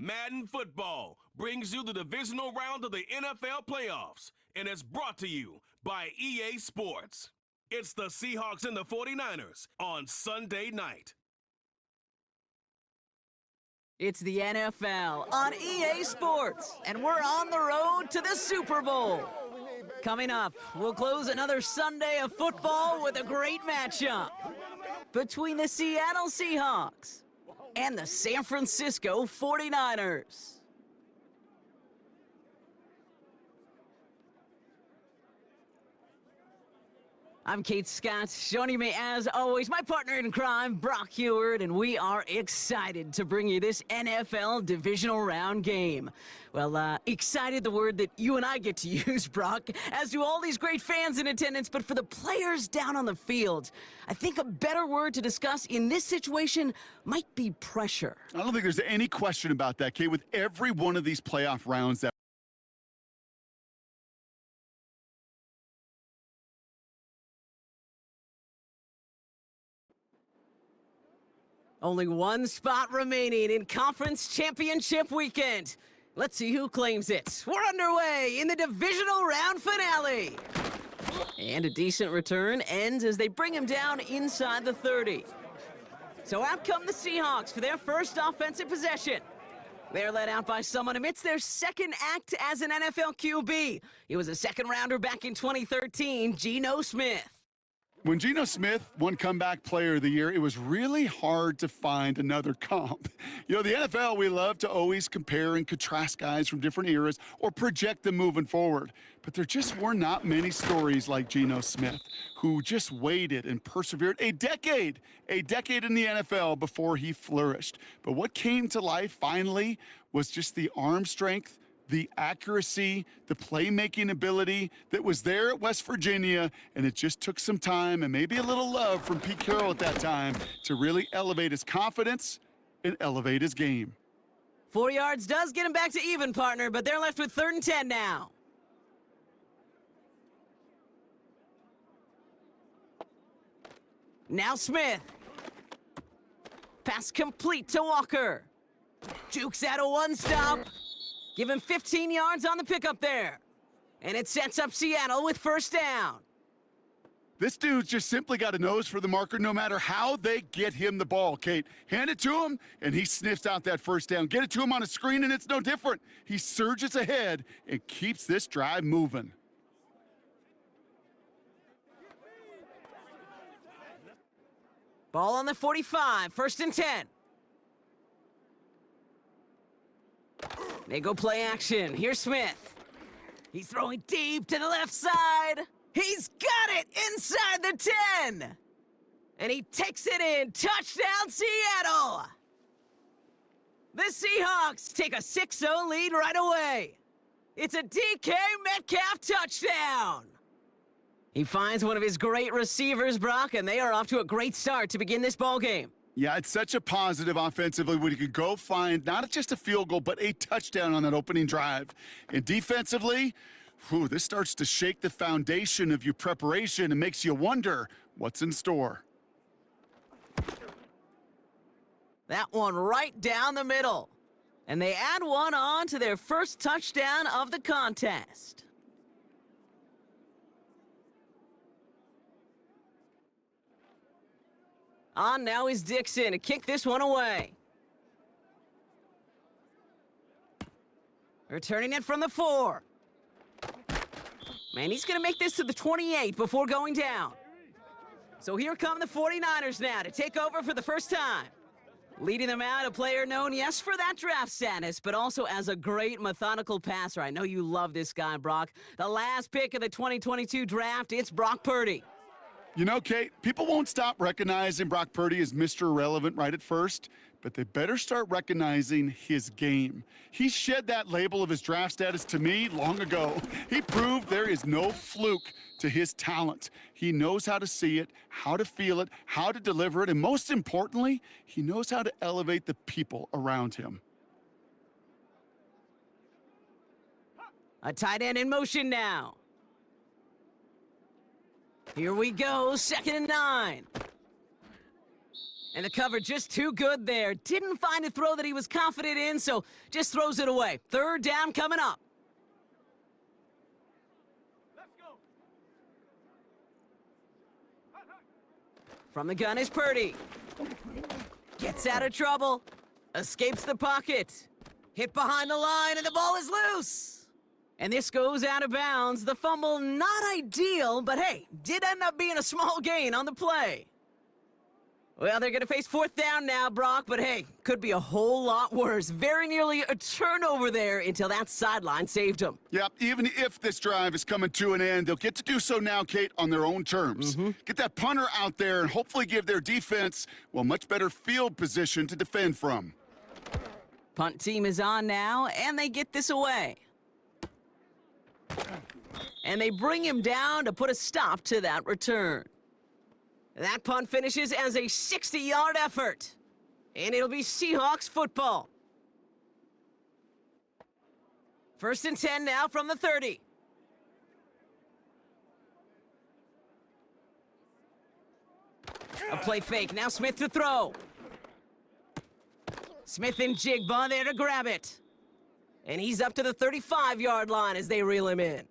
Madden Football brings you the divisional round of the NFL playoffs, and it's brought to you by EA Sports. It's the Seahawks and the 49ers on Sunday night. It's the NFL on EA Sports, and we're on the road to the Super Bowl. Coming up, we'll close another Sunday of football with a great matchup between the Seattle Seahawks and the San Francisco 49ers. I'm Kate Scott, joining me as always, my partner in crime, Brock Heward, and we are excited to bring you this NFL Divisional Round game. Well, excited, the word that you and I get to use, Brock, as do all these great fans in attendance, but for the players down on the field, I think a better word to discuss in this situation might be pressure. I don't think there's any question about that, Kate, with every one of these playoff rounds that Only one spot remaining in Conference Championship Weekend. Let's see who claims it. We're underway in the Divisional Round finale. And a decent return ends as they bring him down inside the 30. So out come the Seahawks for their first offensive possession. They're led out by someone amidst their second act as an NFL QB. He was a second-rounder back in 2013, Geno Smith. when Geno Smith won Comeback Player of the Year, it was really hard to find another comp. You know, the NFL, we love to always compare and contrast guys from different eras or project them moving forward. But there just were not many stories like Geno Smith, who just waited and persevered a decade in the NFL before he flourished. But what came to life finally was just the arm strength, the accuracy, the playmaking ability that was there at West Virginia, and it just took some time and maybe a little love from Pete Carroll at that time to really elevate his confidence and elevate his game. 4 yards does get him back to even, partner, but they're left with 3rd and 10 now. Now Smith. Pass complete to Walker. Jukes out a one-stop. Give him 15 yards on the pickup there. And it sets up Seattle with 1st down. This dude's just simply got a nose for the marker no matter how they get him the ball, Kate. Hand it to him, and he sniffs out that 1st down. Get it to him on a screen, and it's no different. He surges ahead and keeps this drive moving. Ball on the 45, 1st and 10. They go play action. Here's Smith. He's throwing deep to the left side. He's got it inside the 10. And he takes it in. Touchdown, Seattle. The Seahawks take a 6-0 lead right away. It's a DK Metcalf touchdown. He finds one of his great receivers, Brock, and they are off to a great start to begin this ballgame. Yeah, it's such a positive offensively when you could go find not just a field goal, but a touchdown on that opening drive. And defensively, this starts to shake the foundation of your preparation and makes you wonder what's in store. That one right down the middle. And they add one on to their first touchdown of the contest. On now is Dixon to kick this one away. Returning it from the 4. Man, he's going to make this to the 28 before going down. So here come the 49ers now to take over for the first time. Leading them out, a player known, yes, for that draft status, but also as a great methodical passer. I know you love this guy, Brock. The last pick of the 2022 draft, it's Brock Purdy. You know, Kate, people won't stop recognizing Brock Purdy as Mr. Irrelevant right at first, but they better start recognizing his game. He shed that label of his draft status to me long ago. He proved there is no fluke to his talent. He knows how to see it, how to feel it, how to deliver it, and most importantly, he knows how to elevate the people around him. A tight end in motion now. Here we go, 2nd and 9. And the cover just too good there. Didn't find a throw that he was confident in, so just throws it away. Third down coming up. Let's go. From the gun is Purdy. Gets out of trouble. Escapes the pocket. Hit behind the line, and the ball is loose. And this goes out of bounds. The fumble, not ideal, but hey, did end up being a small gain on the play. Well, they're going to face fourth down now, Brock, but hey, could be a whole lot worse. Very nearly a turnover there until that sideline saved them. Yep, even if this drive is coming to an end, they'll get to do so now, Kate, on their own terms. Get that punter out there and hopefully give their defense, well, much better field position to defend from. Punt team is on now, and they get this away. And they bring him down to put a stop to that return. That punt finishes as a 60-yard effort. And it'll be Seahawks football. 1st and 10 now from the 30. A play fake. Now Smith to throw. Smith and Jigba there to grab it. And he's up to the 35-yard line as they reel him in.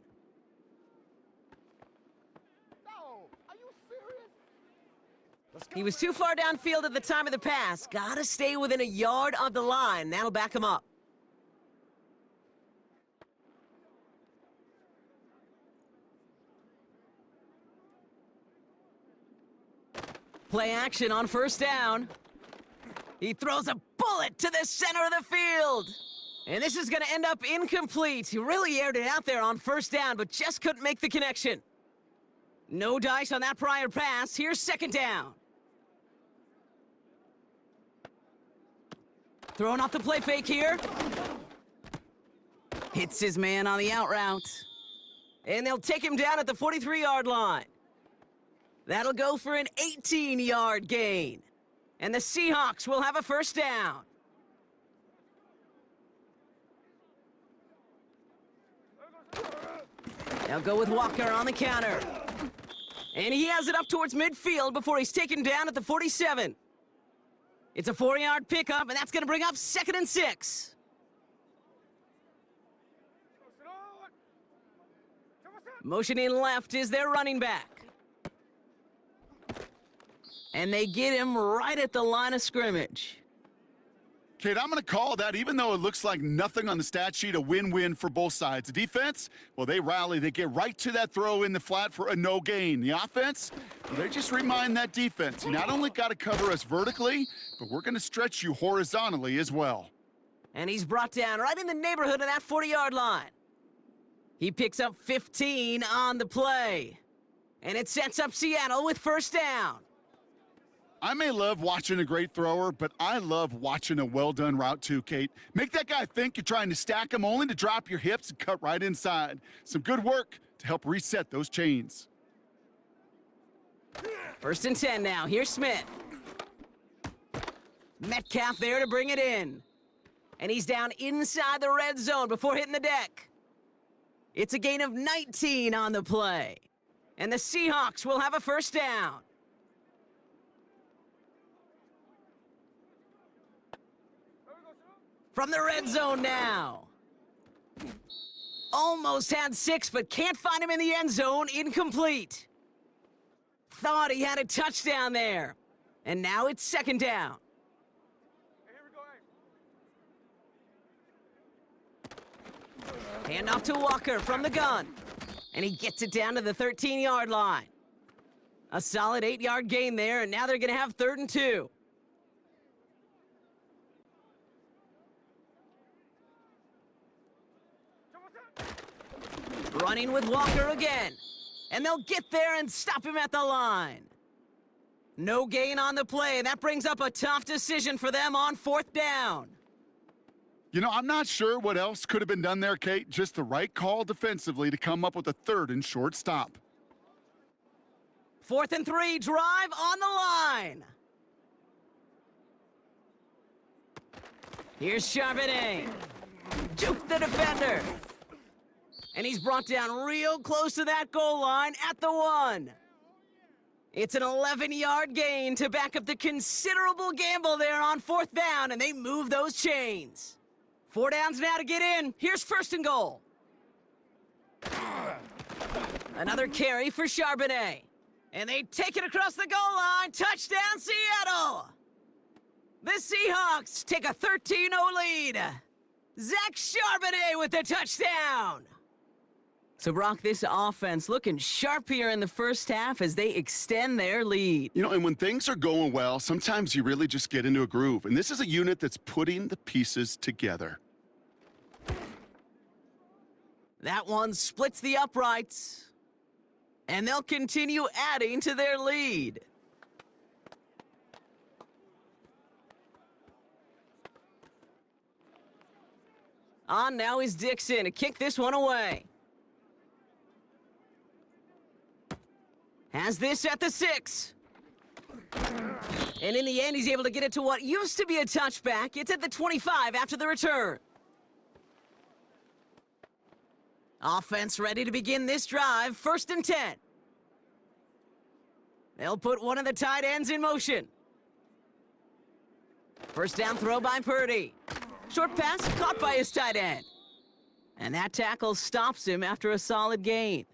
He was too far downfield at the time of the pass. Gotta stay within a yard of the line. That'll back him up. Play action on 1st down. He throws a bullet to the center of the field. And this is gonna end up incomplete. He really aired it out there on 1st down, but just couldn't make the connection. No dice on that prior pass. Here's 2nd down. Throwing off the play fake here. Hits his man on the out route. And they'll take him down at the 43-yard line. That'll go for an 18-yard gain. And the Seahawks will have a 1st down. They'll go with Walker on the counter. And he has it up towards midfield before he's taken down at the 47. It's a 4-yard pickup, and that's going to bring up 2nd and 6. Motioning left is their running back. And they get him right at the line of scrimmage. Kate, I'm going to call that, even though it looks like nothing on the stat sheet, a win-win for both sides. The defense, well, they rally. They get right to that throw in the flat for a no gain. The offense, well, they just remind that defense, you not only got to cover us vertically, but we're going to stretch you horizontally as well. And he's brought down right in the neighborhood of that 40-yard line. He picks up 15 on the play. And it sets up Seattle with 1st down. I may love watching a great thrower, but I love watching a well-done route too, Kate. Make that guy think you're trying to stack him only to drop your hips and cut right inside. Some good work to help reset those chains. 1st and 10 now. Here's Smith. Metcalf there to bring it in. And he's down inside the red zone before hitting the deck. It's a gain of 19 on the play. And the Seahawks will have a 1st down. From the red zone now. Almost had 6, but can't find him in the end zone. Incomplete. Thought he had a touchdown there. And now it's 2nd down. Hand off to Walker from the gun. And he gets it down to the 13-yard line. A solid 8-yard gain there, and now they're going to have 3rd and 2. Running with Walker again. And they'll get there and stop him at the line. No gain on the play. That brings up a tough decision for them on 4th down. You know, I'm not sure what else could have been done there, Kate. Just the right call defensively to come up with a 3rd and short stop. 4th and 3, drive on the line. Here's Charbonnet. Juke the defender. And he's brought down real close to that goal line at the 1. It's an 11-yard gain to back up the considerable gamble there on 4th down, and they move those chains. 4 downs now to get in. Here's 1st and goal. Another carry for Charbonnet. And they take it across the goal line. Touchdown, Seattle! The Seahawks take a 13-0 lead. Zach Charbonnet with the touchdown. So, Brock, this offense looking sharp here in the first half as they extend their lead. You know, and when things are going well, sometimes you really just get into a groove. And this is a unit that's putting the pieces together. That one splits the uprights. And they'll continue adding to their lead. On now is Dixon to kick this one away. Has this at the 6. And in the end, he's able to get it to what used to be a touchback. It's at the 25 after the return. Offense ready to begin this drive. 1st and 10. They'll put one of the tight ends in motion. 1st down throw by Purdy. Short pass caught by his tight end. And that tackle stops him after a solid gain.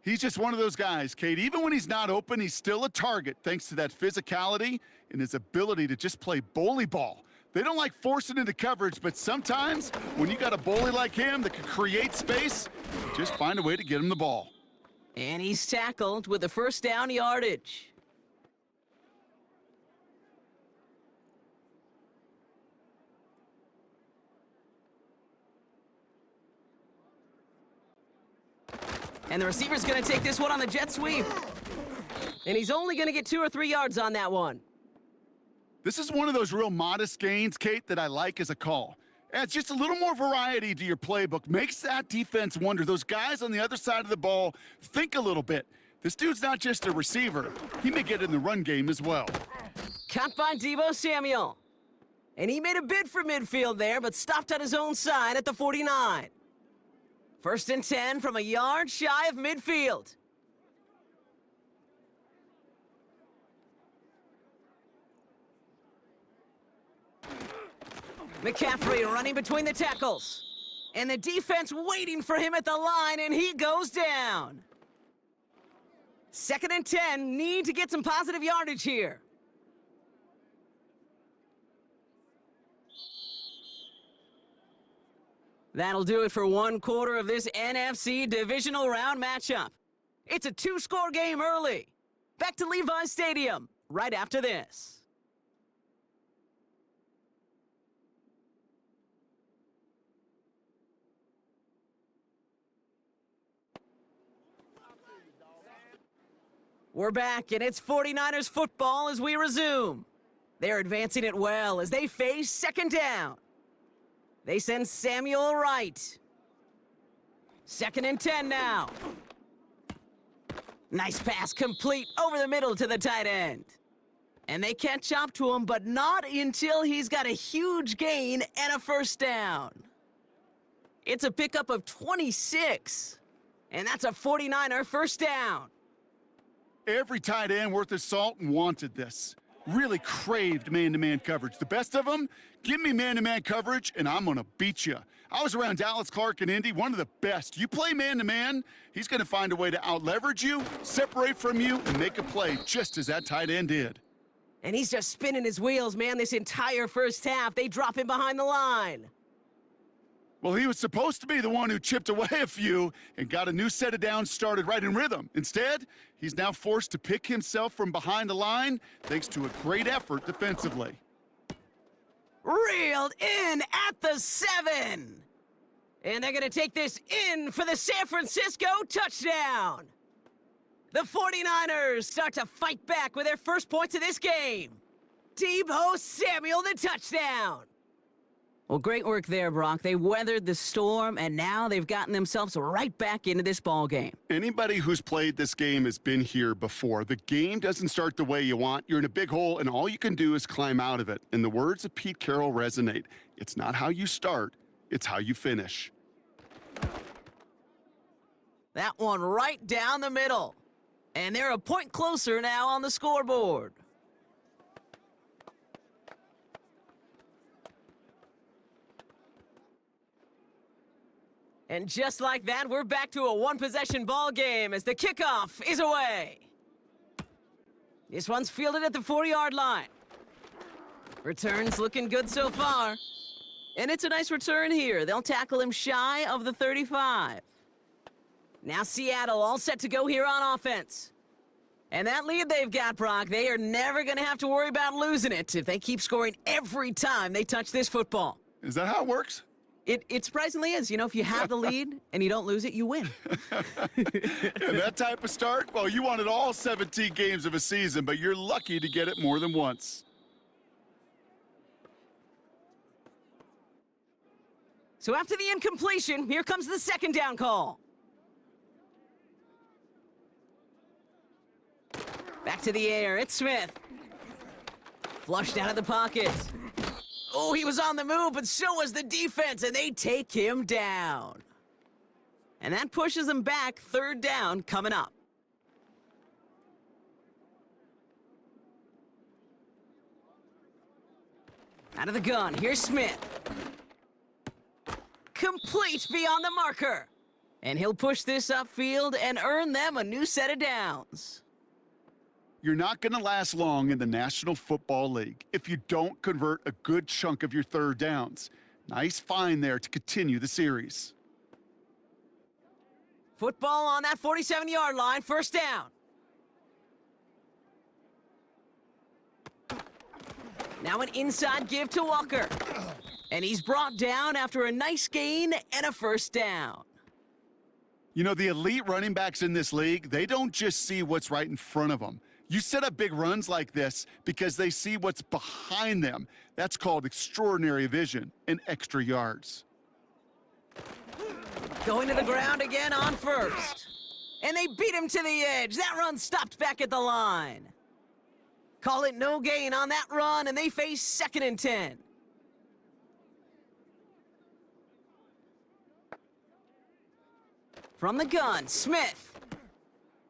He's just one of those guys, Kate. Even when he's not open, he's still a target thanks to that physicality and his ability to just play bully ball. They don't like forcing into coverage, but sometimes when you got a bully like him that can create space, just find a way to get him the ball. And he's tackled with the 1st down yardage. And the receiver's going to take this one on the jet sweep. And he's only going to get 2 or 3 yards on that one. This is one of those real modest gains, Kate, that I like as a call. Adds just a little more variety to your playbook. Makes that defense wonder. Those guys on the other side of the ball think a little bit. This dude's not just a receiver. He may get in the run game as well. Caught by Deebo Samuel. And he made a bid for midfield there, but stopped on his own side at the 49. 1st and 10 from a yard shy of midfield. McCaffrey running between the tackles. And the defense waiting for him at the line, and he goes down. 2nd and 10, need to get some positive yardage here. That'll do it for 1 quarter of this NFC Divisional Round matchup. It's a 2-score game early. Back to Levi's Stadium right after this. We're back, and it's 49ers football as we resume. They're advancing it well as they face 2nd down. They send Samuel right. 2nd and 10 now. Nice pass complete over the middle to the tight end. And they catch up to him, but not until he's got a huge gain and a 1st down. It's a pickup of 26. And that's a 49er 1st down. Every tight end worth his salt wanted this. Really craved man-to-man coverage. The best of them, give me man-to-man coverage, and I'm going to beat you. I was around Dallas Clark and Indy, one of the best. You play man-to-man, he's going to find a way to out-leverage you, separate from you, and make a play just as that tight end did. And he's just spinning his wheels, man, this entire first half. They drop him behind the line. Well, he was supposed to be the one who chipped away a few and got a new set of downs started right in rhythm. Instead, he's now forced to pick himself from behind the line thanks to a great effort defensively. Reeled in at the 7. And they're going to take this in for the San Francisco touchdown. The 49ers start to fight back with their first points of this game. Deebo Samuel, the touchdown. Well, great work there, Brock. They weathered the storm, and now they've gotten themselves right back into this ball game. Anybody who's played this game has been here before. The game doesn't start the way you want. You're in a big hole, and all you can do is climb out of it. And the words of Pete Carroll resonate. It's not how you start, it's how you finish. That one right down the middle. And they're a point closer now on the scoreboard. And just like that, we're back to a one-possession ball game as the kickoff is away. This one's fielded at the 40-yard line. Return's looking good so far. And it's a nice return here. They'll tackle him shy of the 35. Now Seattle all set to go here on offense. And that lead they've got, Brock, they are never going to have to worry about losing it if they keep scoring every time they touch this football. Is that how it works? It surprisingly is. You know, if you have the lead and you don't lose it, you win. And that type of start, well, you wanted all 17 games of a season, but you're lucky to get it more than once. So after the incompletion, here comes the second down call. Back to the air, it's Smith. Flushed out of the pocket. Oh, he was on the move, but so was the defense, and they take him down. And that pushes them back, third down coming up. Out of the gun, here's Smith. Complete beyond the marker. And he'll push this upfield and earn them a new set of downs. You're not going to last long in the National Football League if you don't convert a good chunk of your third downs. Nice find there to continue the series. Football on that 47-yard line, first down. Now an inside give to Walker. And he's brought down after a nice gain and a first down. You know, the elite running backs in this league, they don't just see what's right in front of them. You set up big runs like this because they see what's behind them. That's called extraordinary vision and extra yards. Going to the ground again on first. And they beat him to the edge. That run stopped back at the line. Call it no gain on that run, and they face 2nd and 10. From the gun, Smith.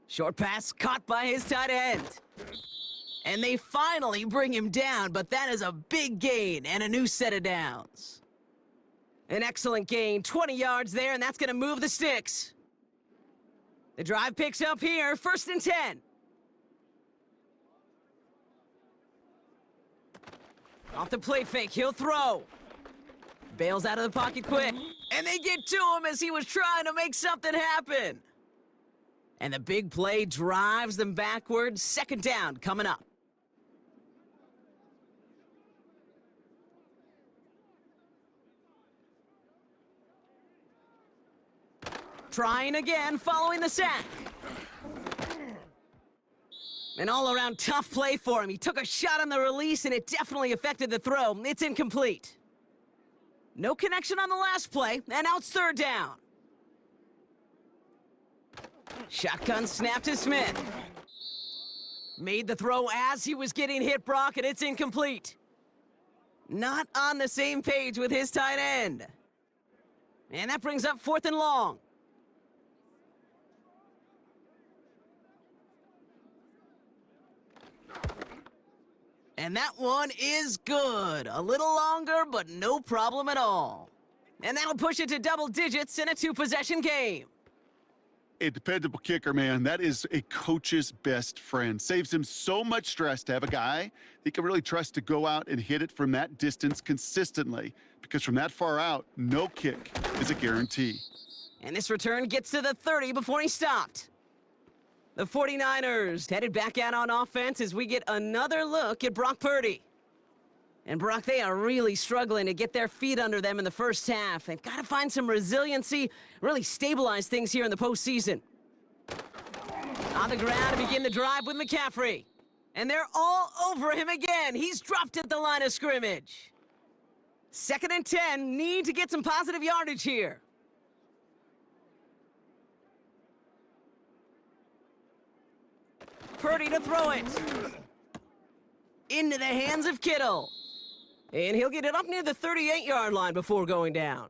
Short pass caught by his tight end. And they finally bring him down, but that is a big gain and a new set of downs. An excellent gain, 20 yards there, and that's going to move the sticks. The drive picks up here, 1st and 10. Off the play fake, he'll throw. Bails out of the pocket quick. And they get to him as he was trying to make something happen. And the big play drives them backwards. 2nd down coming up. Trying again, following the sack. An all-around tough play for him. He took a shot on the release, and it definitely affected the throw. It's incomplete. No connection on the last play, and now it's 3rd down. Shotgun snap to Smith. Made the throw as he was getting hit, Brock, and it's incomplete. Not on the same page with his tight end. And that brings up 4th and long. And that one is good. A little longer, but no problem at all. And that'll push it to double digits in a 2-possession game. A dependable kicker, man. That is a coach's best friend. Saves him so much stress to have a guy he can really trust to go out and hit it from that distance consistently. Because from that far out, no kick is a guarantee. And this return gets to the 30 before he stopped. The 49ers headed back out on offense as we get another look at Brock Purdy. And Brock, they are really struggling to get their feet under them in the first half. They've got to find some resiliency, really stabilize things here in the postseason. On the ground to begin the drive with McCaffrey. And they're all over him again. He's dropped at the line of scrimmage. 2nd and 10, need to get some positive yardage here. Purdy to throw it. Into the hands of Kittle. And he'll get it up near the 38-yard line before going down.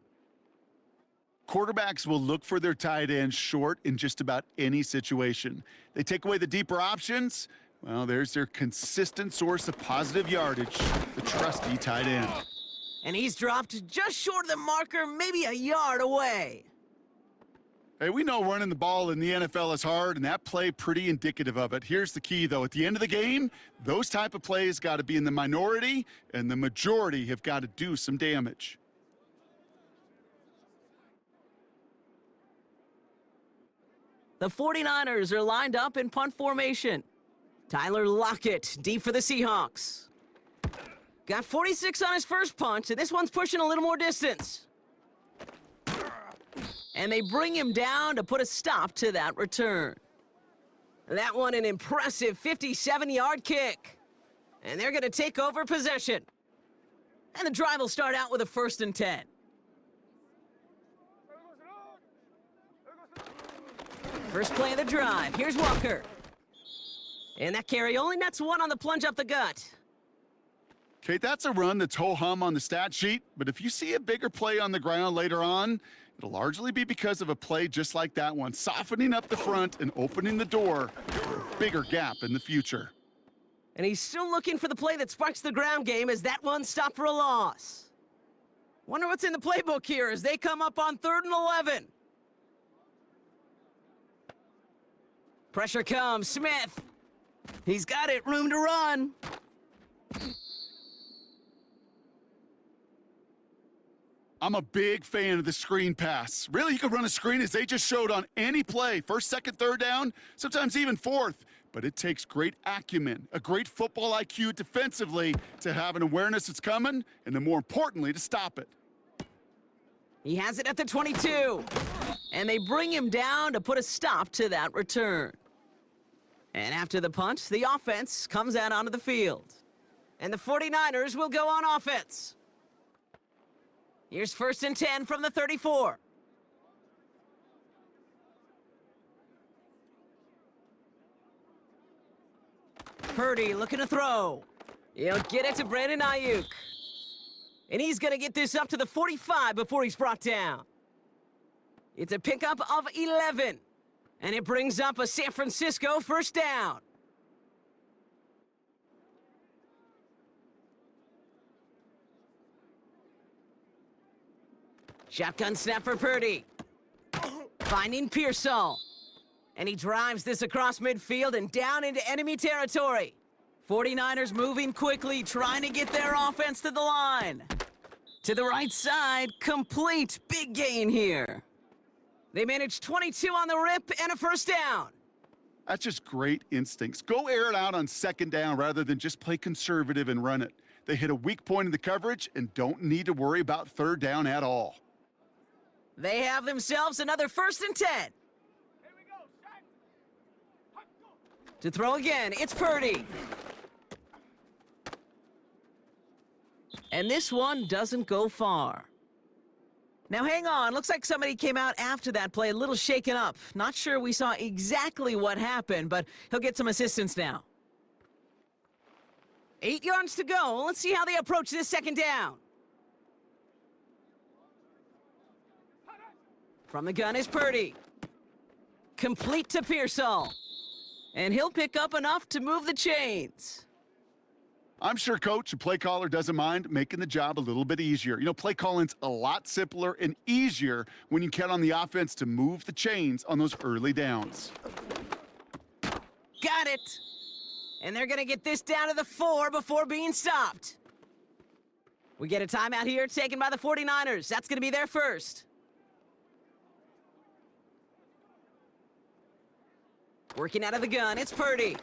quarterbacks will look for their tight end short in just about any situation. They take away the deeper options. Well, there's their consistent source of positive yardage, the trusty tight end. And he's dropped just short of the marker, maybe a yard away. Hey, we know running the ball in the NFL is hard, and that play pretty indicative of it. Here's the key, though. At the end of the game, those type of plays got to be in the minority, and the majority have got to do some damage. The 49ers are lined up in punt formation. Tyler Lockett, deep for the Seahawks. Got 46 on his first punt, and this one's pushing a little more distance. And they bring him down to put a stop to that return. That one an impressive 57-yard kick. And they're going to take over possession. And the drive will start out with a 1st and 10. First play of the drive. Here's Walker. And that carry only nets 1 on the plunge up the gut. Kate, that's a run that's ho-hum on the stat sheet, but if you see a bigger play on the ground later on, it'll largely be because of a play just like that one, softening up the front and opening the door for a bigger gap in the future. And he's still looking for the play that sparks the ground game as that one stopped for a loss. Wonder what's in the playbook here as they come up on 3rd and 11. Pressure comes, Smith. He's got it, room to run. I'm a big fan of the screen pass. Really, you could run a screen as they just showed on any play. 1st, 2nd, 3rd down, sometimes even 4th. But it takes great acumen, a great football IQ defensively to have an awareness it's coming, and then more importantly, to stop it. He has it at the 22. And they bring him down to put a stop to that return. And after the punt, the offense comes out onto the field. And the 49ers will go on offense. Here's 1st and 10 from the 34. Purdy looking to throw. He'll get it to Brandon Ayuk. And he's going to get this up to the 45 before he's brought down. It's a pickup of 11. And it brings up a San Francisco 1st down. Shotgun snap for Purdy. Finding Pearsall. And he drives this across midfield and down into enemy territory. 49ers moving quickly, trying to get their offense to the line. To the right side, complete big gain here. They managed 22 on the rip and a 1st down. That's just great instincts. Go air it out on 2nd down rather than just play conservative and run it. They hit a weak point in the coverage and don't need to worry about 3rd down at all. They have themselves another 1st and 10. To throw again, it's Purdy. And this one doesn't go far. Now hang on, looks like somebody came out after that play a little shaken up. Not sure we saw exactly what happened, but he'll get some assistance now. 8 yards to go. Let's see how they approach this 2nd down. From the gun is Purdy. Complete to Pearsall. And he'll pick up enough to move the chains. I'm sure coach and play caller doesn't mind making the job a little bit easier. You know, play calling's a lot simpler and easier when you count on the offense to move the chains on those early downs. Got it. And they're going to get this down to the 4 before being stopped. We get a timeout here taken by the 49ers. That's going to be their first. Working out of the gun, it's Purdy.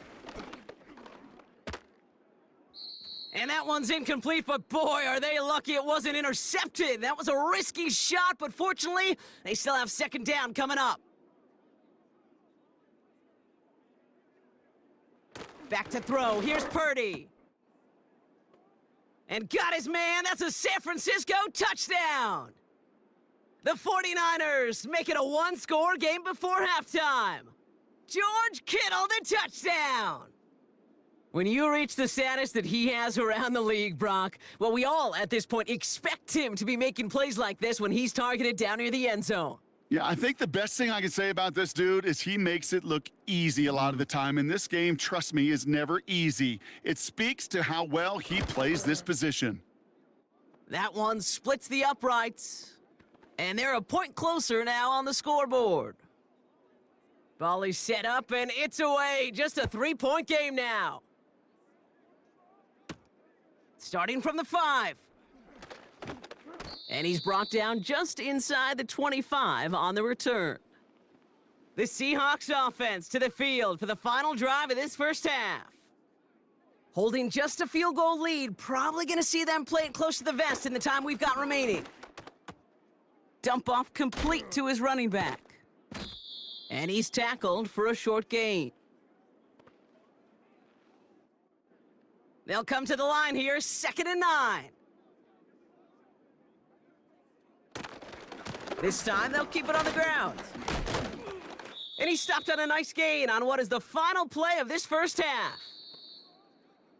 And that one's incomplete, but boy, are they lucky it wasn't intercepted. That was a risky shot, but fortunately, they still have 2nd down coming up. Back to throw, here's Purdy. And got his man, that's a San Francisco touchdown. The 49ers make it a 1-score game before halftime. George Kittle, the touchdown. When you reach the status that he has around the league, Brock, well, we all at this point expect him to be making plays like this when he's targeted down near the end zone. Yeah, I think the best thing I can say about this dude is he makes it look easy a lot of the time. And this game, trust me, is never easy. It speaks to how well he plays this position. That one splits the uprights. And they're a point closer now on the scoreboard. Ball is set up, and it's away. Just a 3-point game now. Starting from the 5. And he's brought down just inside the 25 on the return. The Seahawks offense to the field for the final drive of this first half. Holding just a field goal lead, probably going to see them play it close to the vest in the time we've got remaining. Dump off complete to his running back. And he's tackled for a short gain. They'll come to the line here, 2nd and 9. This time, they'll keep it on the ground. And he stopped on a nice gain on what is the final play of this first half.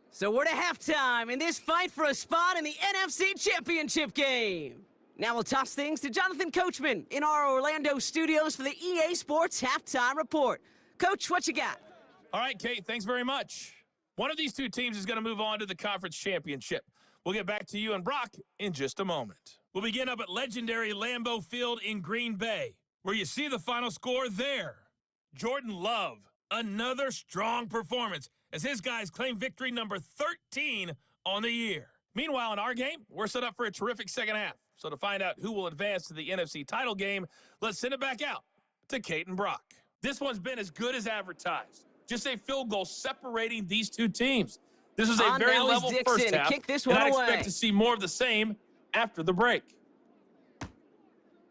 So we're to halftime in this fight for a spot in the NFC Championship game. Now we'll toss things to Jonathan Coachman in our Orlando studios for the EA Sports Halftime Report. Coach, what you got? All right, Kate, thanks very much. One of these two teams is going to move on to the conference championship. We'll get back to you and Brock in just a moment. We'll begin up at legendary Lambeau Field in Green Bay, where you see the final score there. Jordan Love, another strong performance as his guys claim victory number 13 on the year. Meanwhile, in our game, we're set up for a terrific second half. So to find out who will advance to the NFC title game, let's send it back out to Kate and Brock. This one's been as good as advertised. Just a field goal separating these two teams. This is a very level first half, kick this one and I away. expect to see more of the same after the break.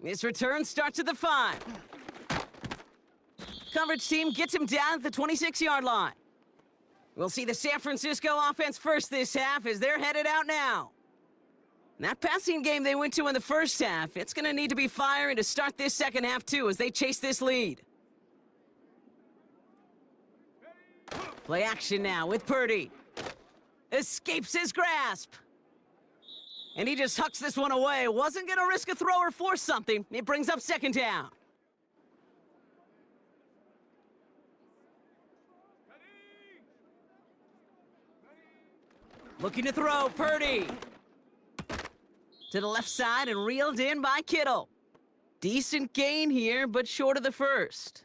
This return starts at the 5. Coverage team gets him down at the 26-yard line. We'll see the San Francisco offense first this half as they're headed out now. And that passing game they went to in the first half, it's going to need to be firing to start this second half too as they chase this lead. Play action now with Purdy. Escapes his grasp. And he just hucks this one away. Wasn't going to risk a throw or force something. It brings up 2nd down. Looking to throw, Purdy. To the left side and reeled in by Kittle. Decent gain here, but short of the first.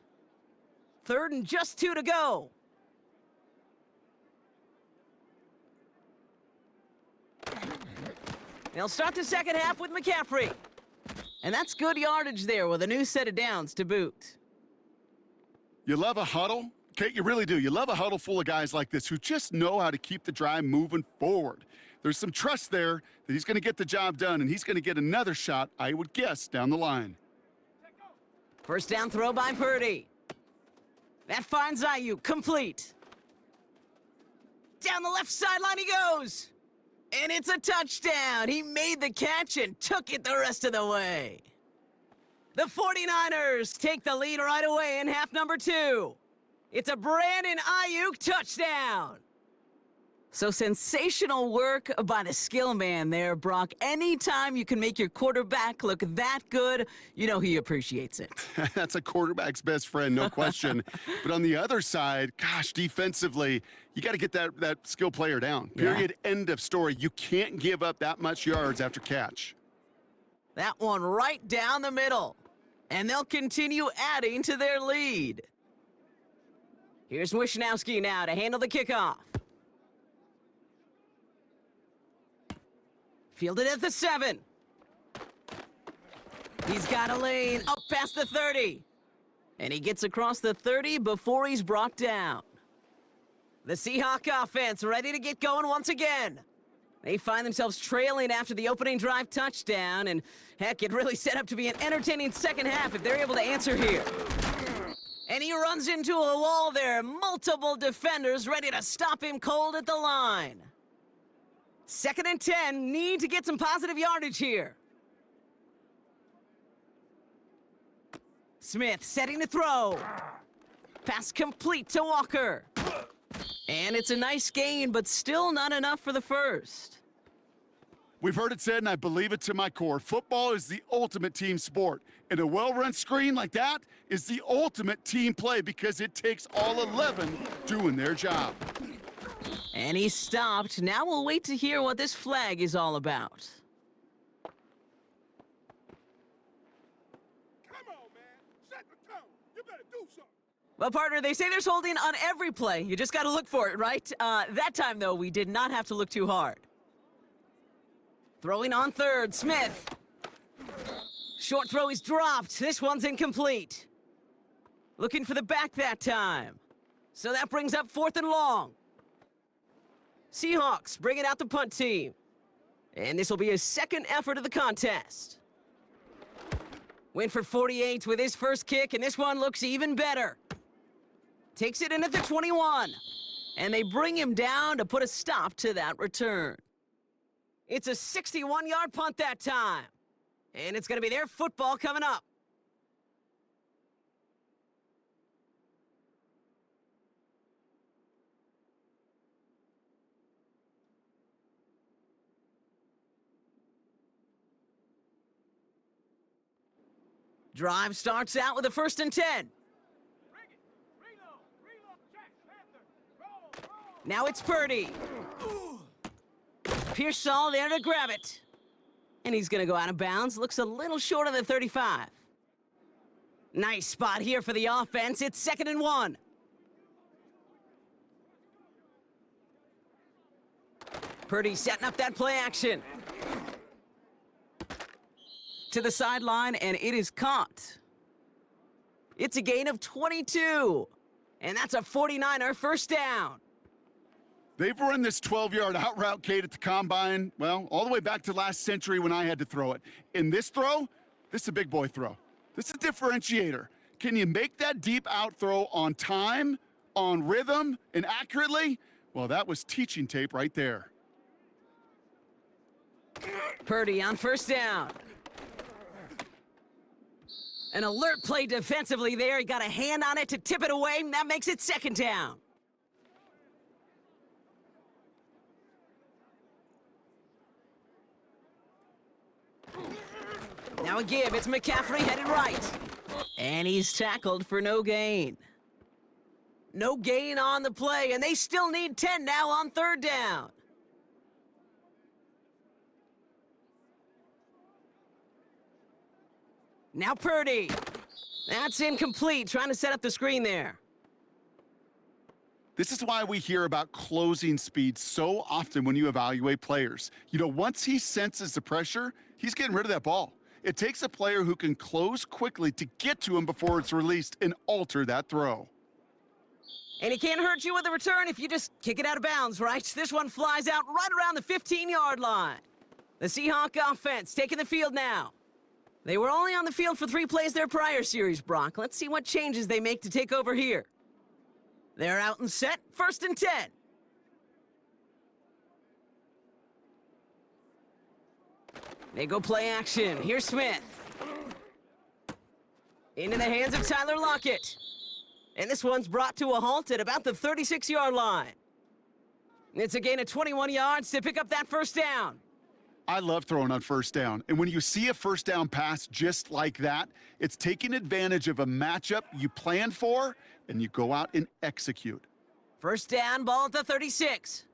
3rd and just 2 to go. They'll start the second half with McCaffrey. And that's good yardage there with a new set of downs to boot. You love a huddle? Kate, you really do. You love a huddle full of guys like this who just know how to keep the drive moving forward. There's some trust there that he's going to get the job done, and he's going to get another shot, I would guess, down the line. First down throw by Purdy. That finds Ayuk, complete. Down the left sideline he goes. And it's a touchdown. He made the catch and took it the rest of the way. The 49ers take the lead right away in half number 2. It's a Brandon Ayuk touchdown. So sensational work by the skill man there, Brock. Anytime you can make your quarterback look that good, you know he appreciates it. That's a quarterback's best friend, no question. But on the other side, gosh, defensively, you got to get that skill player down. Period. Yeah. End of story. You can't give up that much yards after catch. That one right down the middle. And they'll continue adding to their lead. Here's Wishnowski now to handle the kickoff. Fielded at the 7. He's got a lane up past the 30. And he gets across the 30 before he's brought down. The Seahawks offense ready to get going once again. They find themselves trailing after the opening drive touchdown. And heck, it really set up to be an entertaining second half if they're able to answer here. And he runs into a wall there. Multiple defenders ready to stop him cold at the line. 2nd and 10, need to get some positive yardage here. Smith setting to throw. Pass complete to Walker. And it's a nice gain, but still not enough for the first. We've heard it said, and I believe it to my core. Football is the ultimate team sport. And a well-run screen like that is the ultimate team play because it takes all 11 doing their job. And he stopped. Now we'll wait to hear what this flag is all about. Come on, man. Set the tone. You better do something. Well, partner, they say there's holding on every play. You just got to look for it, right? That time, though, we did not have to look too hard. Throwing on third, Smith. Short throw is dropped. This one's incomplete. Looking for the back that time. So that brings up 4th and long. Seahawks bringing out the punt team. And this will be his second effort of the contest. Went for 48 with his first kick, and this one looks even better. Takes it in at the 21. And they bring him down to put a stop to that return. It's a 61-yard punt that time. And it's going to be their football coming up. Drive starts out with a 1st and 10. Now it's Purdy. Pearsall there to grab it. And he's going to go out of bounds. Looks a little short of the 35. Nice spot here for the offense. It's 2nd and 1. Purdy setting up that play action. To the sideline, and it is caught. It's a gain of 22. And that's a 49er first down. They've run this 12-yard out route, Kate, at the combine, well, all the way back to last century when I had to throw it. In this throw, this is a big boy throw. This is a differentiator. Can you make that deep out throw on time, on rhythm, and accurately? Well, that was teaching tape right there. Purdy on first down. An alert play defensively there. He got a hand on it to tip it away, and that makes it 2nd down. Now a give. It's McCaffrey headed right. And he's tackled for no gain. No gain on the play, and they still need 10 now on 3rd down. Now Purdy. That's incomplete, trying to set up the screen there. This is why we hear about closing speed so often when you evaluate players. You know, once he senses the pressure, he's getting rid of that ball. It takes a player who can close quickly to get to him before it's released and alter that throw. And he can't hurt you with a return if you just kick it out of bounds, right? This one flies out right around the 15-yard line. The Seahawk offense taking the field now. They were only on the field for 3 plays their prior series, Brock. Let's see what changes they make to take over here. They're out and set, 1st and 10. They go play action. Here's Smith. Into the hands of Tyler Lockett. And this one's brought to a halt at about the 36-yard line. It's a gain of 21 yards to pick up that first down. I love throwing on first down. And when you see a first down pass just like that, it's taking advantage of a matchup you plan for, and you go out and execute. First down, ball at the 36.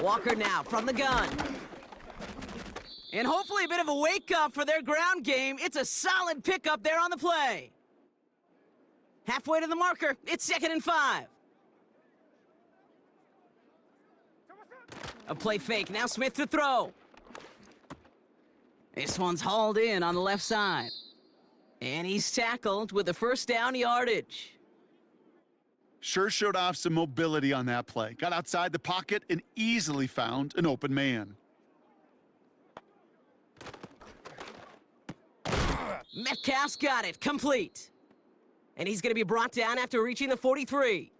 Walker now from the gun. And hopefully a bit of a wake-up for their ground game. It's a solid pickup there on the play. Halfway to the marker. It's 2nd and 5. A play fake. Now Smith to throw. This one's hauled in on the left side. And he's tackled with the first down yardage. Sure showed off some mobility on that play. Got outside the pocket and easily found an open man. Metcalf's got it. Complete. And he's going to be brought down after reaching the 43.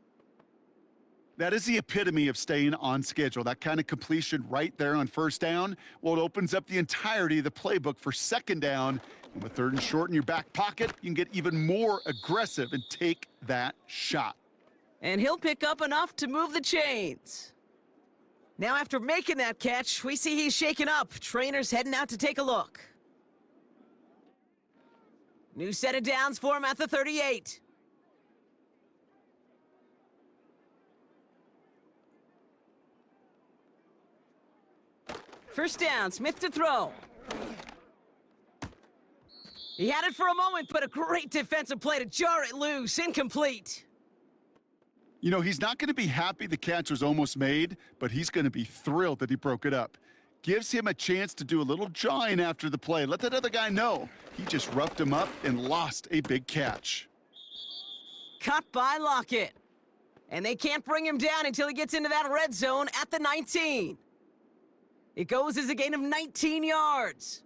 That is the epitome of staying on schedule. That kind of completion right there on first down. Well, it opens up the entirety of the playbook for 2nd down. And with 3rd and short in your back pocket, you can get even more aggressive and take that shot. And he'll pick up enough to move the chains. Now after making that catch, we see he's shaken up. Trainer's heading out to take a look. New set of downs for him at the 38. First down, Smith to throw. He had it for a moment, but a great defensive play to jar it loose. Incomplete. You know, he's not going to be happy the catch was almost made, but he's going to be thrilled that he broke it up. Gives him a chance to do a little jawing after the play. Let that other guy know he just roughed him up and lost a big catch. Caught by Lockett. And they can't bring him down until he gets into that red zone at the 19. It goes as a gain of 19 yards.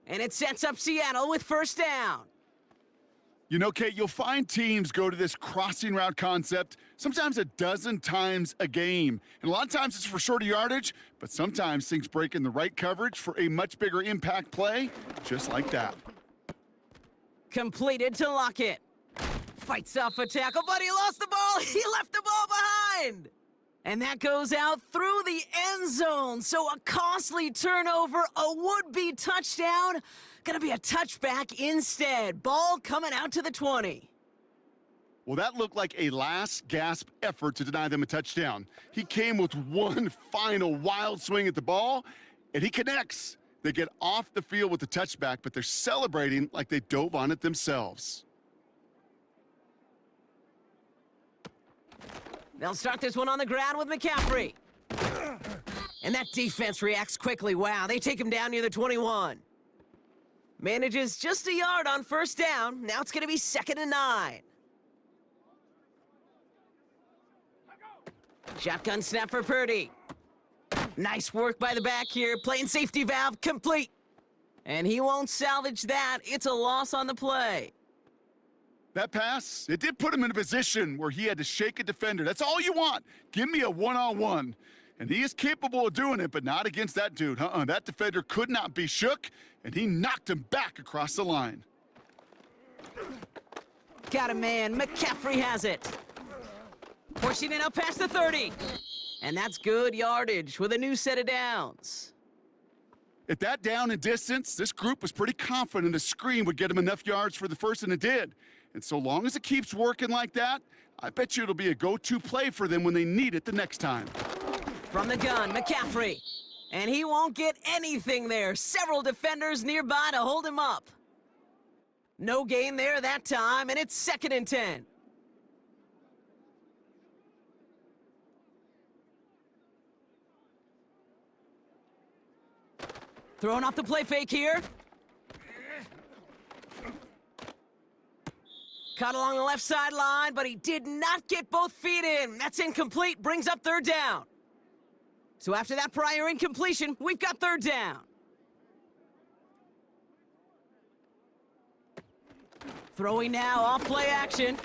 And it sets up Seattle with first down. You know, Kate, you'll find teams go to this crossing route concept sometimes a dozen times a game. And a lot of times it's for shorter yardage, but sometimes things break in the right coverage for a much bigger impact play, just like that. Completed to Lockett. Fights off a tackle, but he lost the ball. He left the ball behind. And that goes out through the end zone. So a costly turnover, a would-be touchdown. Gonna be a touchback instead. Ball coming out to the 20. Well, that looked like a last-gasp effort to deny them a touchdown. He came with one final wild swing at the ball, and he connects. They get off the field with the touchback, but they're celebrating like they dove on it themselves. They'll start this one on the ground with McCaffrey. And that defense reacts quickly. Wow, they take him down near the 21. Manages just a yard on first down. Now it's going to be 2nd and 9. Shotgun snap for Purdy. Nice work by the back here. Playing safety valve complete. And he won't salvage that. It's a loss on the play. That pass, it did put him in a position where he had to shake a defender. That's all you want. Give me a one-on-one. And he is capable of doing it, but not against that dude. That defender could not be shook, and he knocked him back across the line. Got a man. McCaffrey has it. Pushing it up past the 30. And that's good yardage with a new set of downs. At that down and distance, this group was pretty confident a screen would get him enough yards for the first, and it did. And so long as it keeps working like that, I bet you it'll be a go-to play for them when they need it the next time. From the gun, McCaffrey. And he won't get anything there. Several defenders nearby to hold him up. No gain there that time, and it's 2nd and 10. Throwing off the play fake here. Caught along the left sideline, but he did not get both feet in. That's incomplete, brings up 3rd down. So after that prior incompletion, we've got 3rd down. Throwing now, off play action.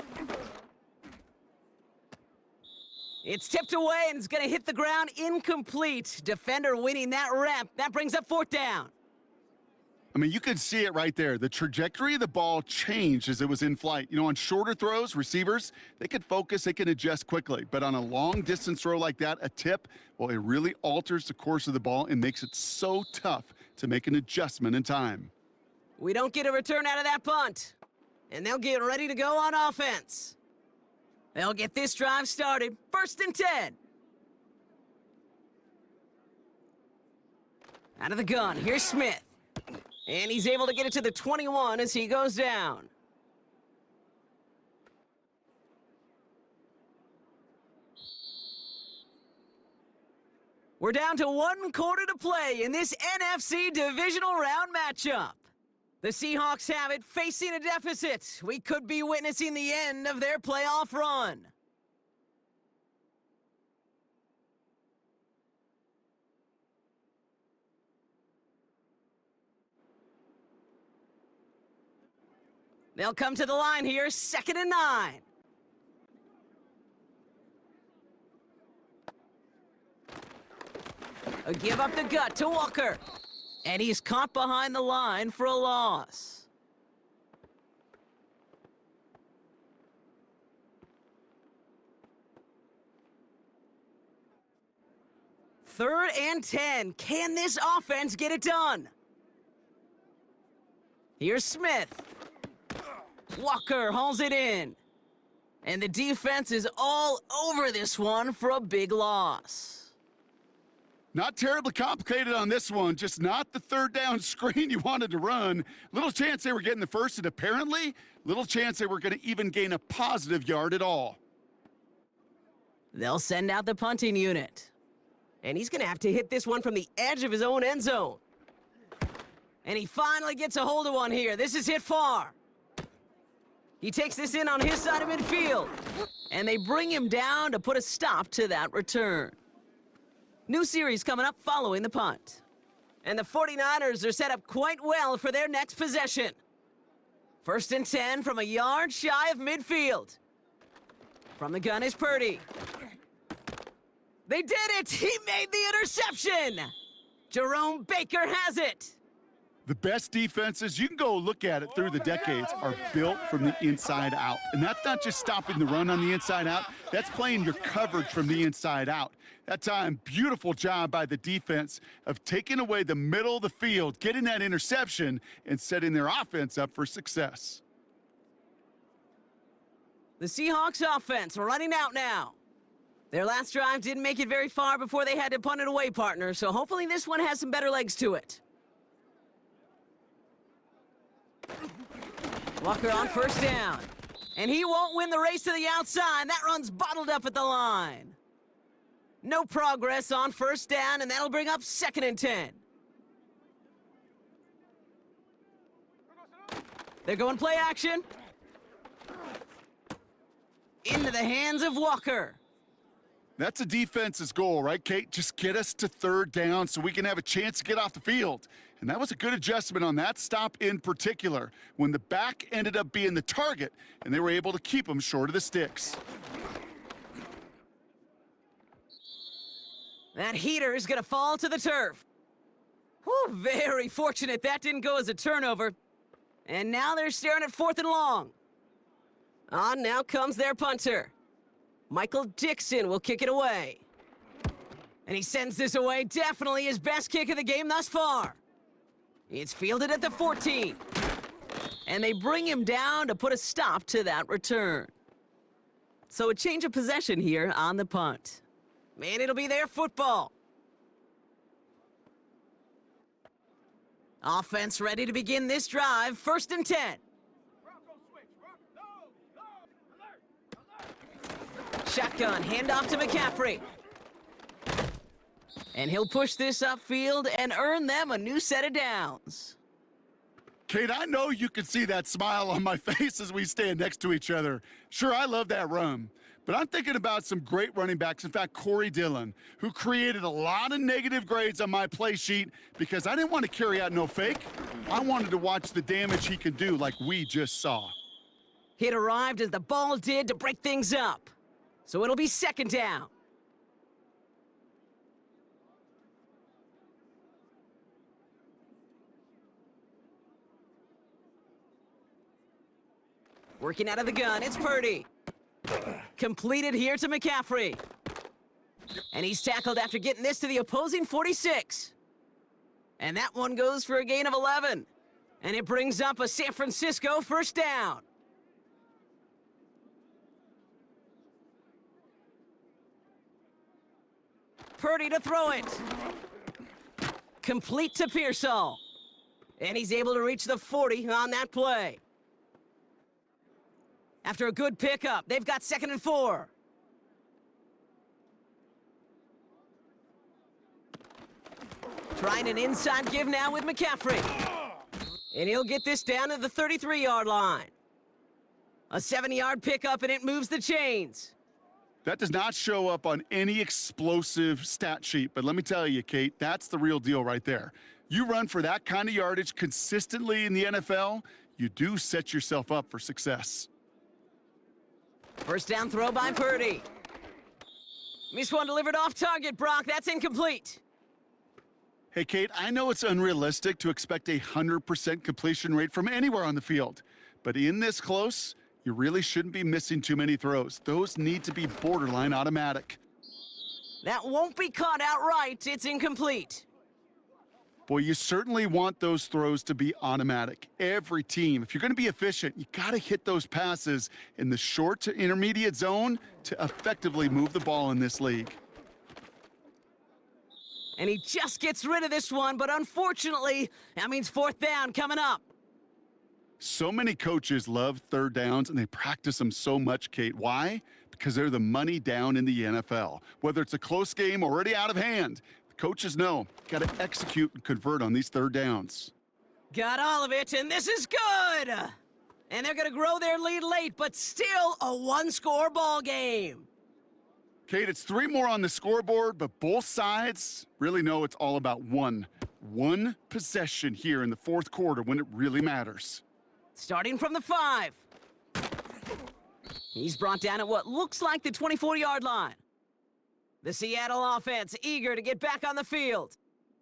It's tipped away and it's gonna hit the ground incomplete. Defender winning that rep. That brings up 4th down. I mean, you could see it right there. The trajectory of the ball changed as it was in flight. You know, on shorter throws, receivers, they can focus, they can adjust quickly. But on a long-distance throw like that, a tip, well, it really alters the course of the ball and makes it so tough to make an adjustment in time. We don't get a return out of that punt. And they'll get ready to go on offense. They'll get this drive started. 1st and 10. Out of the gun, here's Smith. And he's able to get it to the 21 as he goes down. We're down to 1 quarter to play in this NFC Divisional Round matchup. The Seahawks have it, facing a deficit. We could be witnessing the end of their playoff run. They'll come to the line here, 2nd and 9. A give up the gut to Walker. And he's caught behind the line for a loss. 3rd and 10. Can this offense get it done? Here's Smith. Walker hauls it in. And the defense is all over this one for a big loss. Not terribly complicated on this one, just not the 3rd down screen you wanted to run. Little chance they were getting the first, and apparently, little chance they were going to even gain a positive yard at all. They'll send out the punting unit. And he's going to have to hit this one from the edge of his own end zone. And he finally gets a hold of one here. This is hit far. He takes this in on his side of midfield. And they bring him down to put a stop to that return. New series coming up following the punt. And the 49ers are set up quite well for their next possession. 1st and 10 from a yard shy of midfield. From the gun is Purdy. They did it! He made the interception! Jerome Baker has it! The best defenses, you can go look at it through the decades, are built from the inside out. And that's not just stopping the run on the inside out, that's playing your coverage from the inside out. That time, beautiful job by the defense of taking away the middle of the field, getting that interception, and setting their offense up for success. The Seahawks offense running out now. Their last drive didn't make it very far before they had to punt it away, partner, so hopefully this one has some better legs to it. Walker on 1st down. And he won't win the race to the outside. That run's bottled up at the line. No progress on 1st down, and that'll bring up 2nd and 10. They're going play action. Into the hands of Walker. That's a defense's goal, right, Kate? Just get us to 3rd down so we can have a chance to get off the field. And that was a good adjustment on that stop in particular, when the back ended up being the target, and they were able to keep him short of the sticks. That heater is going to fall to the turf. Whew, very fortunate that didn't go as a turnover. And now they're staring at 4th and long. On now comes their punter. Michael Dixon will kick it away. And he sends this away, definitely his best kick of the game thus far. It's fielded at the 14. And they bring him down to put a stop to that return. So a change of possession here on the punt. Man, it'll be their football. Offense ready to begin this drive, 1st and 10. Shotgun, handoff to McCaffrey. And he'll push this upfield and earn them a new set of downs. Kate, I know you can see that smile on my face as we stand next to each other. Sure, I love that run. But I'm thinking about some great running backs. In fact, Corey Dillon, who created a lot of negative grades on my play sheet because I didn't want to carry out no fake. I wanted to watch the damage he could do like we just saw. Hit arrived as the ball did to break things up. So it'll be 2nd down. Working out of the gun, it's Purdy. Completed here to McCaffrey. And he's tackled after getting this to the opposing 46. And that one goes for a gain of 11. And it brings up a San Francisco 1st down. Purdy to throw it. Complete to Pearsall. And he's able to reach the 40 on that play. After a good pickup, they've got 2nd and 4. Trying an inside give now with McCaffrey. And he'll get this down to the 33-yard line. A 70-yard pickup, and it moves the chains. That does not show up on any explosive stat sheet, but let me tell you, Kate, that's the real deal right there. You run for that kind of yardage consistently in the NFL, you do set yourself up for success. 1st down throw by Purdy. This one delivered off target, Brock. That's incomplete. Hey, Kate, I know it's unrealistic to expect a 100% completion rate from anywhere on the field, but in this close, you really shouldn't be missing too many throws. Those need to be borderline automatic. That won't be caught outright. It's incomplete. Boy, you certainly want those throws to be automatic. Every team, if you're going to be efficient, you got to hit those passes in the short to intermediate zone to effectively move the ball in this league. And he just gets rid of this one, but unfortunately, that means fourth down coming up. So many coaches love third downs, and they practice them so much, Kate. Why? Because they're the money down in the NFL. Whether it's a close game already out of hand, coaches know, got to execute and convert on these third downs. Got all of it, and this is good! And they're going to grow their lead late, but still a one-score ball game. Kate, it's 3 more on the scoreboard, but both sides really know it's all about one possession here in the fourth quarter when it really matters. Starting from the 5. He's brought down at what looks like the 24-yard line. The Seattle offense eager to get back on the field.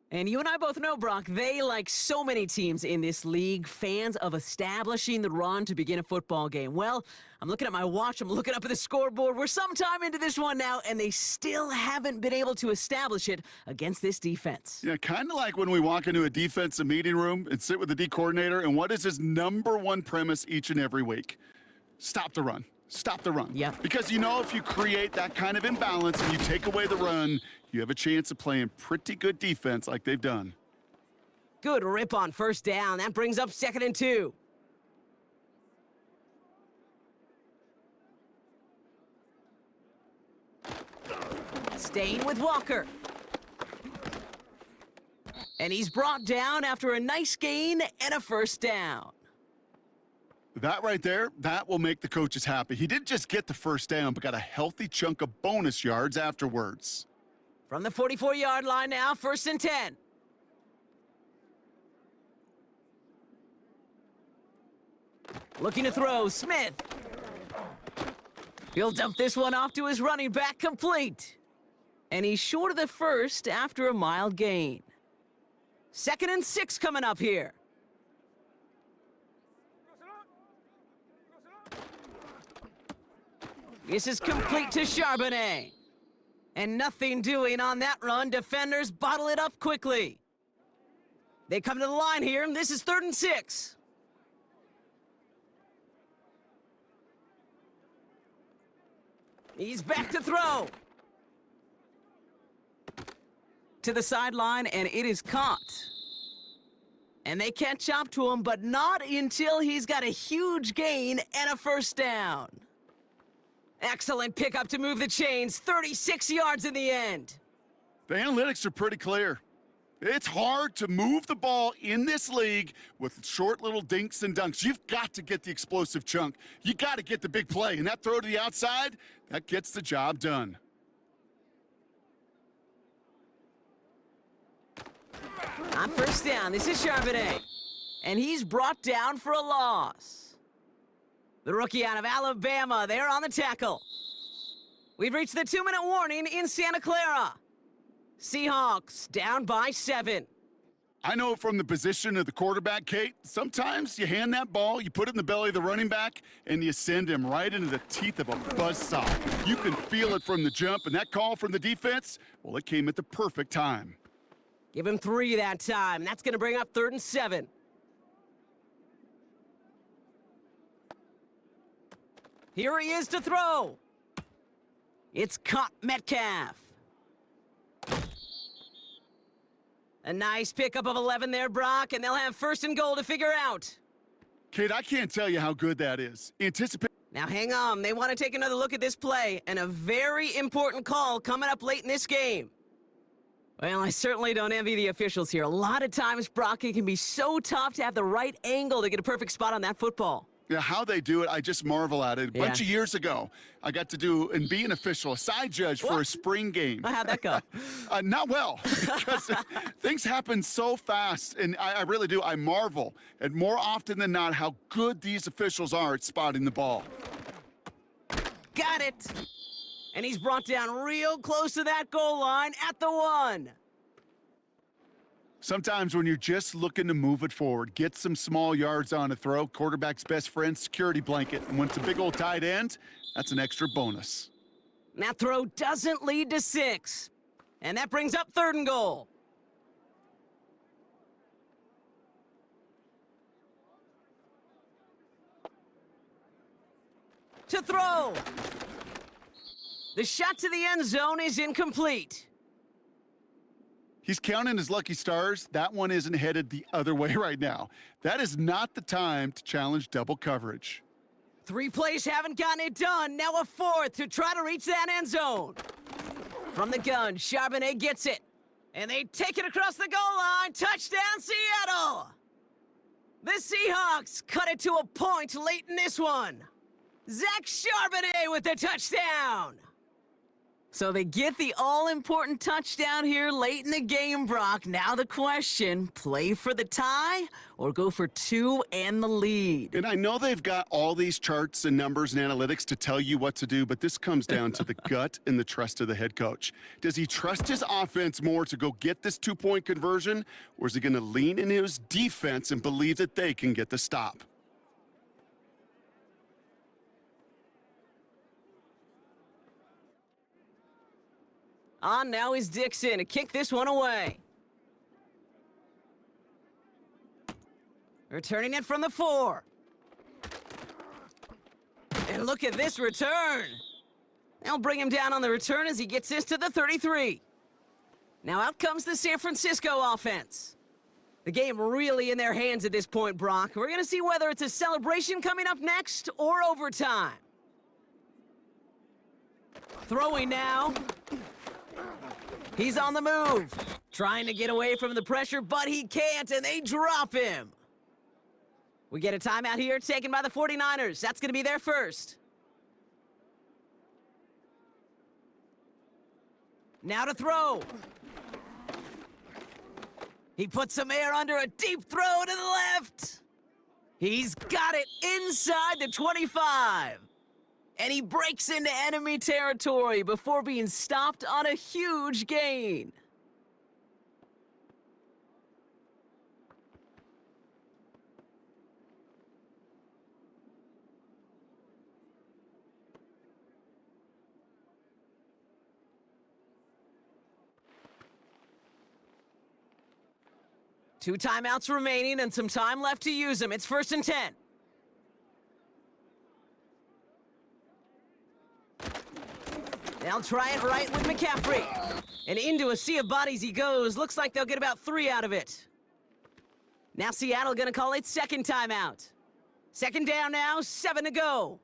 And you and I both know, Brock, they, like so many teams in this league, fans of establishing the run to begin a football game. Well, I'm looking at my watch, I'm looking up at the scoreboard. We're sometime into this one now, and they still haven't been able to establish it against this defense. Yeah, kind of like when we walk into a defensive meeting room and sit with the D coordinator, and what is his number one premise each and every week? Stop the run. Stop the run. Yeah. Because you know if you create that kind of imbalance and you take away the run, you have a chance of playing pretty good defense like they've done. Good rip on first down. That brings up 2nd and 2. Staying with Walker. And he's brought down after a nice gain and a first down. That right there, that will make the coaches happy. He didn't just get the first down, but got a healthy chunk of bonus yards afterwards. From the 44-yard line now, 1st and 10. Looking to throw, Smith. He'll dump this one off to his running back, complete. And he's short of the first after a mild gain. 2nd and 6 coming up here. This is complete to Charbonnet. And nothing doing on that run. Defenders bottle it up quickly. They come to the line here, and this is 3rd and 6. He's back to throw. To the sideline, and it is caught. And they catch up to him, but not until he's got a huge gain and a first down. Excellent pickup to move the chains. 36 yards in the end. The analytics are pretty clear. It's hard to move the ball in this league with short little dinks and dunks. You've got to get the explosive chunk. You got to get the big play. And that throw to the outside, that gets the job done. On first down, this is Charbonnet. And he's brought down for a loss. The rookie out of Alabama, they're on the tackle. We've reached the 2-minute warning in Santa Clara. Seahawks down by 7. I know from the position of the quarterback, Kate, sometimes you hand that ball, you put it in the belly of the running back, and you send him right into the teeth of a buzzsaw. You can feel it from the jump, and that call from the defense, well, it came at the perfect time. Give him 3 that time. That's going to bring up 3rd and 7. Here he is to throw. It's caught Metcalf. A nice pickup of 11 there, Brock, and they'll have 1st and goal to figure out. Kate, I can't tell you how good that is. Anticipate. Now hang on, they want to take another look at this play, and a very important call coming up late in this game. Well, I certainly don't envy the officials here. A lot of times, Brock, it can be so tough to have the right angle to get a perfect spot on that football. Yeah, how they do it, I just marvel at it. A bunch of years ago, I got to do and be an official, a side judge for a spring game. How'd that go? Not well, because things happen so fast, and I really do. I marvel at more often than not how good these officials are at spotting the ball. Got it. And he's brought down real close to that goal line at the 1. Sometimes when you're just looking to move it forward, get some small yards on a throw, quarterback's best friend, security blanket. And when it's a big old tight end, that's an extra bonus. That throw doesn't lead to 6. And that brings up 3rd and goal. To throw. The shot to the end zone is incomplete. He's counting his lucky stars. That one isn't headed the other way right now. That is not the time to challenge double coverage. 3 plays haven't gotten it done. Now a 4th to try to reach that end zone. From the gun, Charbonnet gets it. And they take it across the goal line. Touchdown, Seattle! The Seahawks cut it to a point late in this one. Zach Charbonnet with the touchdown! So they get the all-important touchdown here late in the game, Brock. Now the question, play for the tie or go for 2 and the lead? And I know they've got all these charts and numbers and analytics to tell you what to do, but this comes down to the gut and the trust of the head coach. Does he trust his offense more to go get this 2-point conversion, or is he going to lean into his defense and believe that they can get the stop? On now is Dixon to kick this one away. Returning it from the 4. And look at this return. They'll bring him down on the return as he gets this to the 33. Now out comes the San Francisco offense. The game really in their hands at this point, Brock. We're going to see whether it's a celebration coming up next or overtime. Throwing now. He's on the move, trying to get away from the pressure, but he can't, and they drop him. We get a timeout here taken by the 49ers. That's going to be their first. Now to throw. He puts some air under a deep throw to the left. He's got it inside the 25. And he breaks into enemy territory before being stopped on a huge gain. Two timeouts remaining and some time left to use them. It's 1st and 10. They'll try it right with McCaffrey. And into a sea of bodies he goes. Looks like they'll get about 3 out of it. Now Seattle gonna call it 2nd timeout. 2nd down now, 7 to go.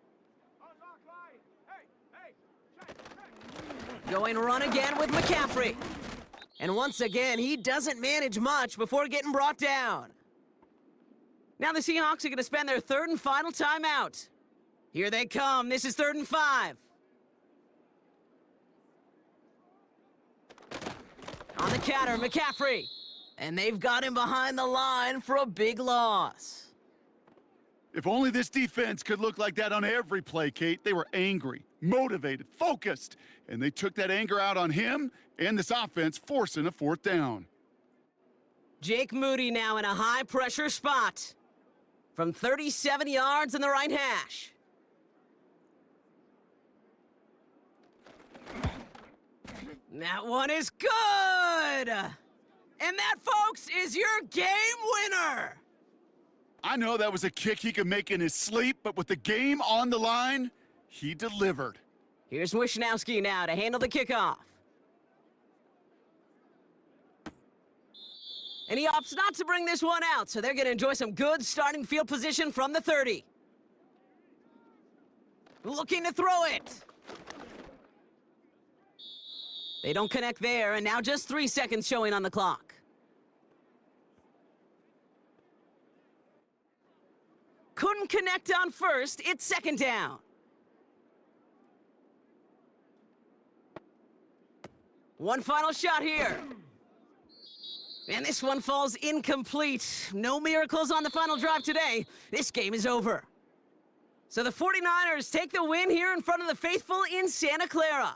Going run again with McCaffrey. And once again, he doesn't manage much before getting brought down. Now the Seahawks are gonna spend their 3rd and final timeout. Here they come. This is 3rd and 5. On the counter, McCaffrey. And they've got him behind the line for a big loss. If only this defense could look like that on every play, Kate. They were angry, motivated, focused, and they took that anger out on him and this offense, forcing a 4th down. Jake Moody now in a high-pressure spot. From 37 yards in the right hash. That one is good! And that, folks, is your game winner! I know that was a kick he could make in his sleep, but with the game on the line, he delivered. Here's Wishnowski now to handle the kickoff. And he opts not to bring this one out, so they're going to enjoy some good starting field position from the 30. Looking to throw it. They don't connect there, and now just 3 seconds showing on the clock. Couldn't connect on first. It's 2nd down. One final shot here. And this one falls incomplete. No miracles on the final drive today. This game is over. So the 49ers take the win here in front of the faithful in Santa Clara.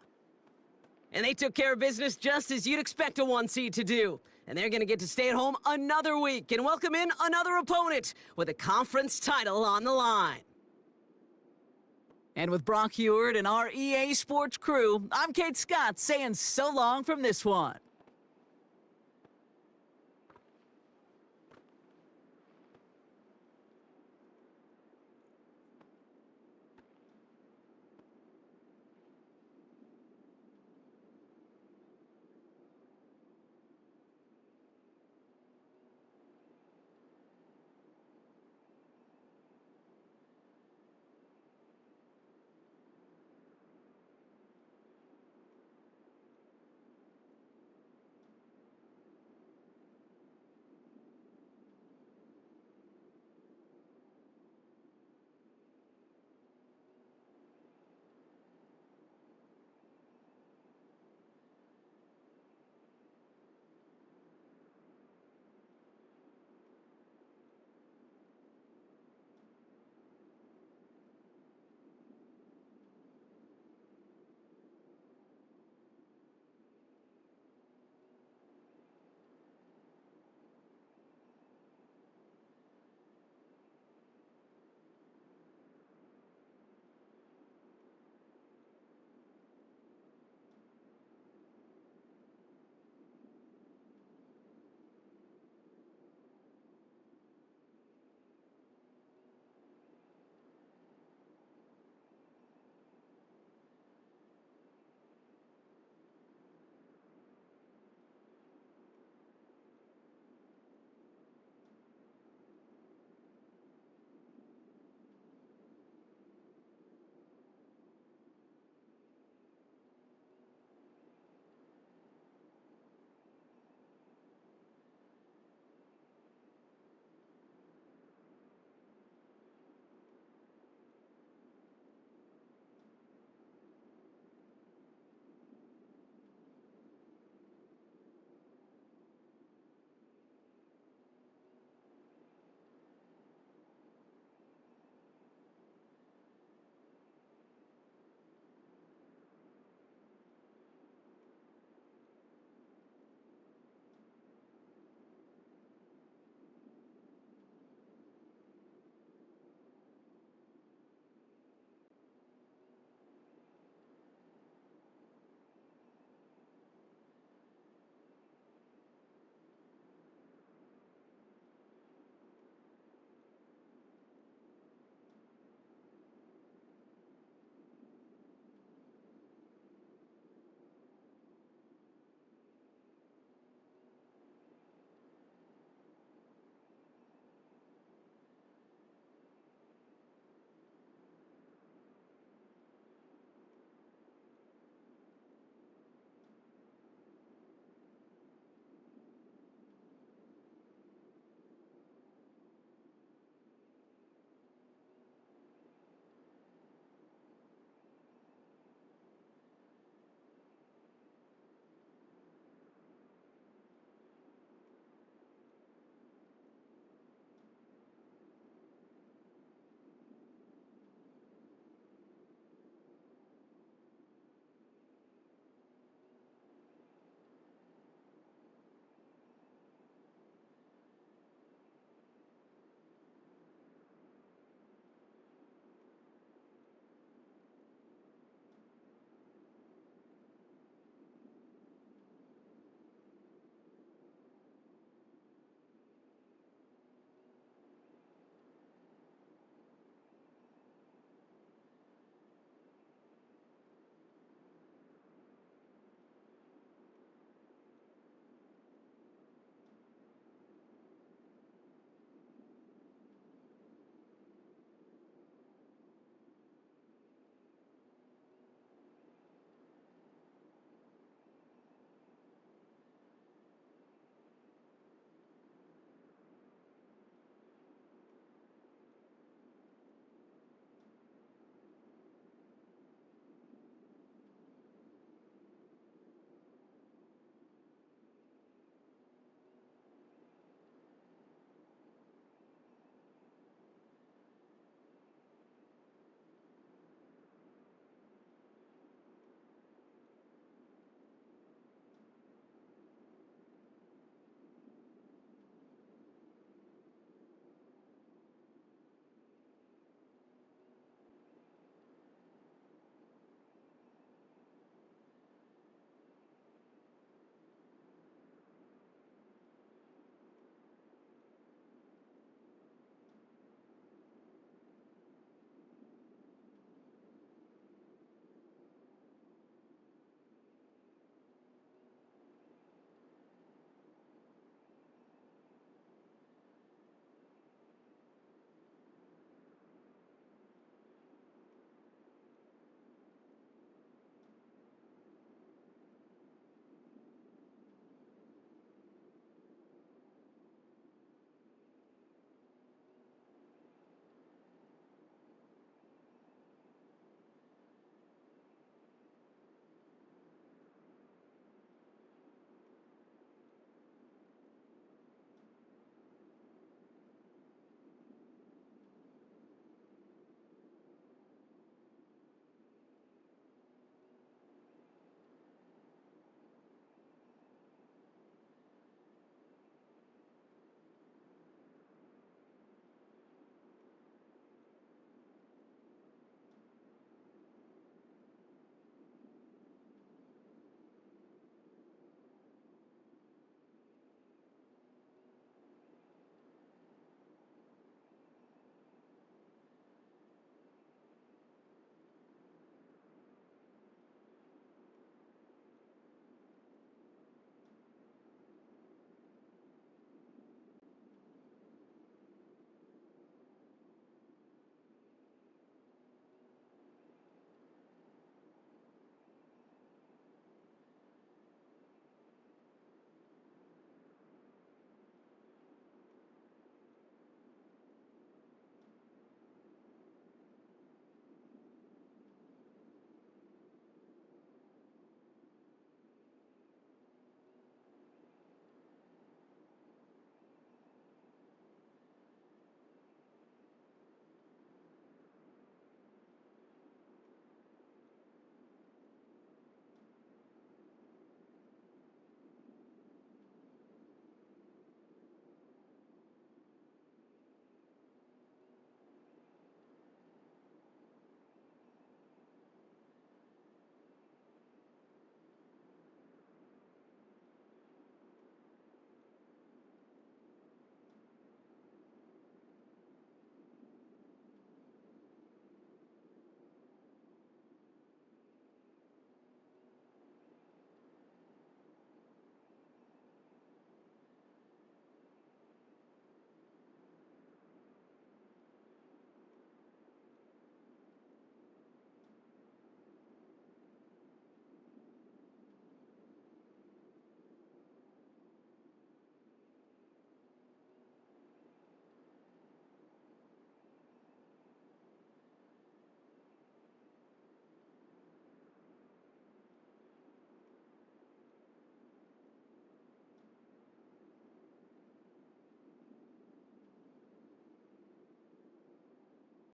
And they took care of business just as you'd expect a 1 seed to do. And they're going to get to stay at home another week and welcome in another opponent with a conference title on the line. And with Brock Heward and our EA Sports crew, I'm Kate Scott saying so long from this one.